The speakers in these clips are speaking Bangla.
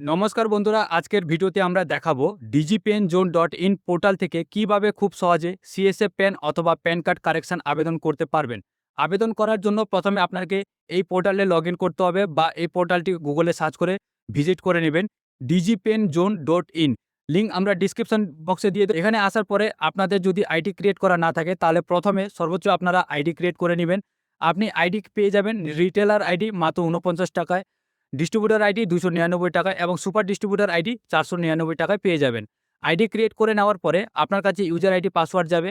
নমস্কার বন্ধুরা, আজকের ভিডিওতে আমরা দেখাবো digipenzone.in পোর্টাল থেকে কিভাবে খুব সহজে সিএসএফ পেন অথবা প্যান কার্ড কারেকশন আবেদন করতে পারবেন। আবেদন করার জন্য প্রথমে আপনাকে এই পোর্টালে লগইন করতে হবে বা এই পোর্টালটি গুগলে সার্চ করে ভিজিট করে নেবেন। digipenzone.in লিঙ্ক আমরা ডিসক্রিপশন বক্সে দিয়ে দেব। এখানে আসার পরে আপনাদের যদি আইডি ক্রিয়েট করা না থাকে তাহলে প্রথমে সর্বোচ্চ আপনারা আইডি ক্রিয়েট করে নেবেন। আপনি আইডি পেয়ে যাবেন রিটেলার আইডি মাত্র 49 টাকায়, ডিস্ট্রিবিউটর আইডি 299 টাকায় এবং সুপার ডিস্ট্রিবিউটর আইডি 499 টাকায় পেয়ে যাবেন। আইডি ক্রিয়েট করে নেওয়ার পরে আপনার কাছে ইউজার আইডি পাসওয়ার্ড যাবে।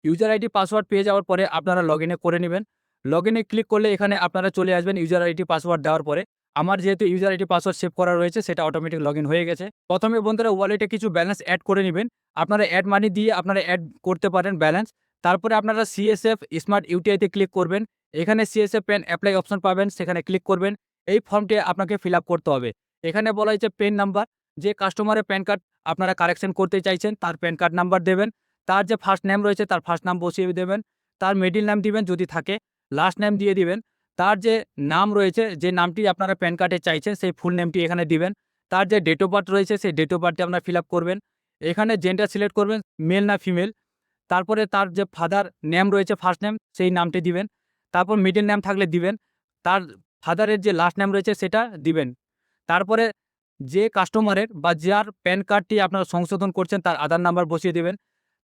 ইউজার আইডি পাসওয়ার্ড পেয়ে যাওয়ার পরে আপনারা লগইনে করে নেবেন। লগইনে ক্লিক করলে এখানে আপনারা চলে আসবেন ইউজার আইডি পাসওয়ার্ড দেওয়ার পরে। আমার যেহেতু ইউজার আইডি পাসওয়ার্ড সেভ করা রয়েছে সেটা অটোমেটিক লগইন হয়ে গেছে। প্রথমে বন্ধুরা ওয়ালেটে কিছু ব্যালেন্স অ্যাড করে নেবেন। আপনারা অ্যাড মানি দিয়ে আপনারা অ্যাড করতে পারেন ব্যালেন্স। তারপরে আপনারা সিএসএফ স্মার্ট ইউটিআইতে ক্লিক করবেন। এখানে সিএসএফ পেন অ্যাপ্লাই অপশন পাবেন, সেখানে ক্লিক করবেন। এই ফর্মটি আপনাকে ফিল আপ করতে হবে। এখানে বলা হয়েছে পেন নাম্বার, যে কাস্টমারের প্যান কার্ড আপনারা কারেকশন করতে চাইছেন তার প্যান কার্ড নাম্বার দেবেন। তার যে ফার্স্ট নেম রয়েছে তার ফার্স্ট নাম বসিয়ে দেবেন। তার মিডল নাম দিবেন যদি থাকে, লাস্ট নেম দিয়ে দিবেন। তার যে নাম রয়েছে, যে নামটি আপনারা প্যান কার্ডে চাইছেন সেই ফুল নেমটি এখানে দিবেন। তার যে ডেট অফ বার্থ রয়েছে সেই ডেট অফ বার্থটি আপনারা ফিল আপ করবেন। এখানে জেন্ডার সিলেক্ট করবেন, মেল না ফিমেল। তারপরে তার যে ফাদার নেম রয়েছে ফার্স্ট নেম সেই নামটি দিবেন। তারপর মিডল নেম থাকলে দিবেন। তার ফাদারের যে লাস্ট নেম রয়েছে সেটা দিবেন। তারপরে যে কাস্টমারের বা যার প্যান কার্ডটি আপনারা সংশোধন করছেন তার আধার নাম্বার বসিয়ে দেবেন।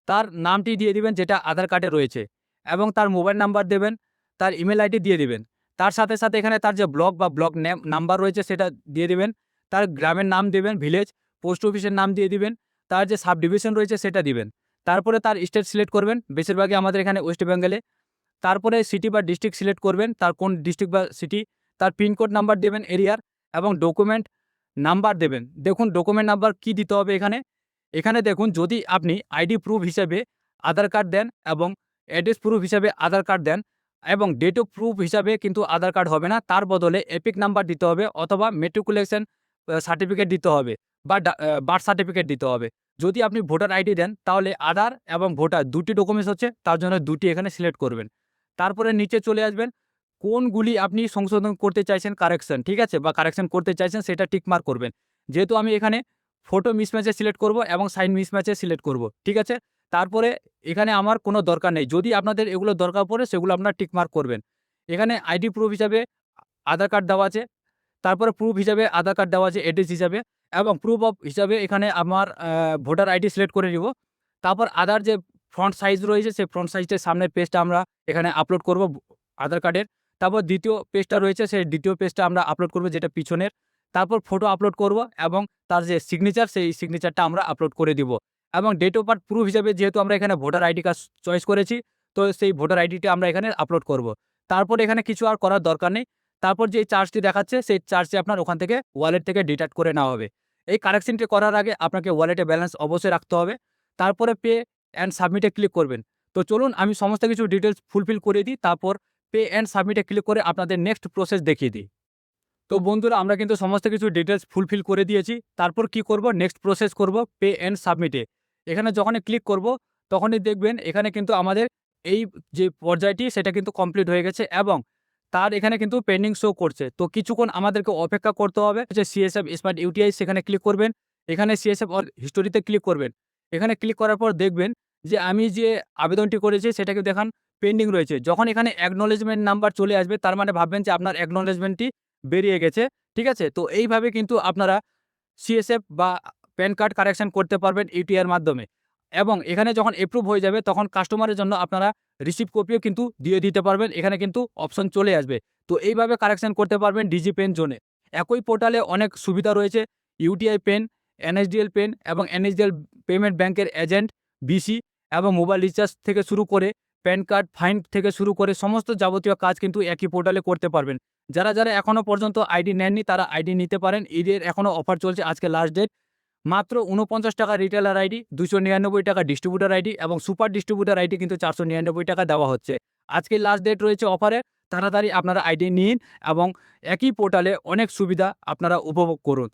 তার নামটি দিয়ে দিবেন যেটা আধার কার্ডে রয়েছে এবং তার মোবাইল নাম্বার দেবেন, তার ইমেল আইডি দিয়ে দিবেন। তার সাথে সাথে এখানে তার যে ব্লক বা ব্লক নেম নাম্বার রয়েছে সেটা দিয়ে দিবেন। তার গ্রামের নাম দেবেন, ভিলেজ, পোস্ট অফিসের নাম দিয়ে দিবেন। তার যে সাব ডিভিশন রয়েছে সেটা দিবেন। তারপরে তার স্টেট সিলেক্ট করবেন, বেশিরভাগই আমাদের এখানে ওয়েস্ট বেঙ্গলে। তারপরে সিটি বা ডিস্ট্রিক্ট সিলেক্ট করবেন, তার কোন ডিস্ট্রিক্ট বা সিটি। তার পিনকোড নাম্বার দেবেন এরিয়ার এবং ডকুমেন্ট নাম্বার দেবেন। দেখুন ডকুমেন্ট নাম্বার কি দিতে হবে এখানে। এখানে দেখুন যদি আপনি আইডি প্রুফ হিসেবে আধার কার্ড দেন এবং অ্যাড্রেস প্রুফ হিসাবে আধার কার্ড দেন এবং ডেট অফ প্রুফ হিসাবে কিন্তু আধার কার্ড হবে না, তার বদলে এপিক নাম্বার দিতে হবে অথবা মেট্রিকুলেশন সার্টিফিকেট দিতে হবে বা বার্থ সার্টিফিকেট দিতে হবে। যদি আপনি ভোটার আইডি দেন তাহলে আধার এবং ভোটার দুটি ডকুমেন্টস হচ্ছে, তার জন্য দুটি এখানে সিলেক্ট করবেন। তারপরে নিচে চলে আসবেন, কোনগুলি আপনি সংশোধন করতে চাইছেন কারেকশন, ঠিক আছে, বা কারেকশন করতে চাইছেন সেটা টিকমার্ক করবেন। যেহেতু আমি এখানে ফটো মিসম্যাচে সিলেক্ট করব এবং সাইন মিসম্যাচে সিলেক্ট করব, ঠিক আছে। তারপরে এখানে আমার কোনো দরকার নেই, যদি আপনাদের এগুলো দরকার পড়ে সেগুলো আপনারা টিকমার্ক করবেন। এখানে আইডি প্রুফ হিসাবে আধার কার্ড দেওয়া আছে, তারপরে প্রুফ হিসাবে আধার কার্ড দেওয়া আছে অ্যাড্রেস হিসাবে, এবং প্রুফ অফ হিসাবে এখানে আমার ভোটার আইডি সিলেক্ট করে নিব। তারপর আধার যে ফ্রন্ট সাইজ রয়েছে সেই ফ্রন্ট সাইজের সামনের পেজটা আমরা এখানে আপলোড করব আধার কার্ডের। তারপর দ্বিতীয় পেজটা রয়েছে সেই দ্বিতীয় পেজটা আমরা আপলোড করব যেটা পিছনের। তারপর ফটো আপলোড করব এবং তার যে সিগনেচার সেই সিগনেচারটা আমরা আপলোড করে দিব। এবং ডেট অফ বার্থ প্রুফ হিসাবে যেহেতু আমরা এখানে ভোটার আইডি কার্ড চয়েস করেছি, তো সেই ভোটার আইডিটা আমরা এখানে আপলোড করব। তারপর এখানে কিছু আর করার দরকার নেই। তারপর যে চার্জটি দেখাচ্ছে সেই চার্জটি আপনার ওখান থেকে ওয়ালেট থেকে ডিডাক্ট করে নেওয়া হবে। এই কারেকশনটি করার আগে আপনাকে ওয়ালেটে ব্যালেন্স অবশ্যই রাখতে হবে। তারপরে পে অ্যান্ড সাবমিটে ক্লিক করবেন। তো চলুন আমি সমস্ত কিছু ডিটেলস ফুলফিল করে দিই, তারপর পে অ্যান্ড সাবমিটে ক্লিক করে আপনাদের নেক্সট প্রসেস দেখিয়ে দিই। তো বন্ধুরা আমরা কিন্তু সমস্ত কিছু ডিটেলস ফুলফিল করে দিয়েছি। তারপর কি করব, নেক্সট প্রসেস করব পে অ্যান্ড সাবমিটে। এখানে যখনই ক্লিক করব তখনই দেখবেন এখানে কিন্তু আমাদের এই যে পর্যায়টি সেটা কিন্তু কমপ্লিট হয়ে গেছে এবং তার এখানে কিন্তু পেন্ডিং শো করছে। তো কিছুক্ষণ আমাদেরকে অপেক্ষা করতে হবে। যে সিএসএফ স্মার্ট ইউটিআই সেখানে ক্লিক করবেন। এখানে সিএসএফ অল হিস্টোরিতে ক্লিক করবেন। এখানে ক্লিক করার পর দেখবেন যে আমি যে আবেদনটি করেছি সেটাকে দেখান পেন্ডিং রয়েছে। যখন এখানে অ্যাকনোলেজমেন্ট নাম্বার চলে আসবে তার মানে ভাববেন যে আপনার অ্যাকনোলেজমেন্টটি বেরিয়ে গেছে, ঠিক আছে। তো এইভাবে কিন্তু আপনারা সিএসএফ বা প্যান কার্ড কারেকশন করতে পারবেন ইউটিআইয়ের মাধ্যমে। এবং এখানে যখন এপ্রুভ হয়ে যাবে তখন কাস্টমারের জন্য আপনারা রিসিভ কপিও কিন্তু দিয়ে দিতে পারবেন, এখানে কিন্তু অপশন চলে আসবে। তো এইভাবে কারেকশন করতে পারবেন ডিজি পেন জোনে। একই পোর্টালে অনেক সুবিধা রয়েছে, ইউটিআই পেন, এনএসডিএল পেন এবং এনএসডিএল পেমেন্ট ব্যাংকের এজেন্ট, বিসি এবং মোবাইল রিচার্জ থেকে শুরু করে প্যান কার্ড ফাইন থেকে শুরু করে সমস্ত যাবতীয় কাজ কিন্তু একই পোর্টালে করতে পারবেন। যারা যারা এখনও পর্যন্ত আইডি নেননি তারা আইডি নিতে পারেন। ঈদের এখনও অফার চলছে, আজকে লাস্ট ডেট। মাত্র 49 টাকা রিটেলার আইডি, 299 টাকা ডিস্ট্রিবিউটার আইডি এবং সুপার ডিস্ট্রিবিউটার আইডি কিন্তু 499 টাকা দেওয়া হচ্ছে। আজকে লাস্ট ডেট রয়েছে অফারে, তাড়াতাড়ি আপনারা আইডি নিন এবং একই পোর্টালে অনেক সুবিধা আপনারা উপভোগ করুন।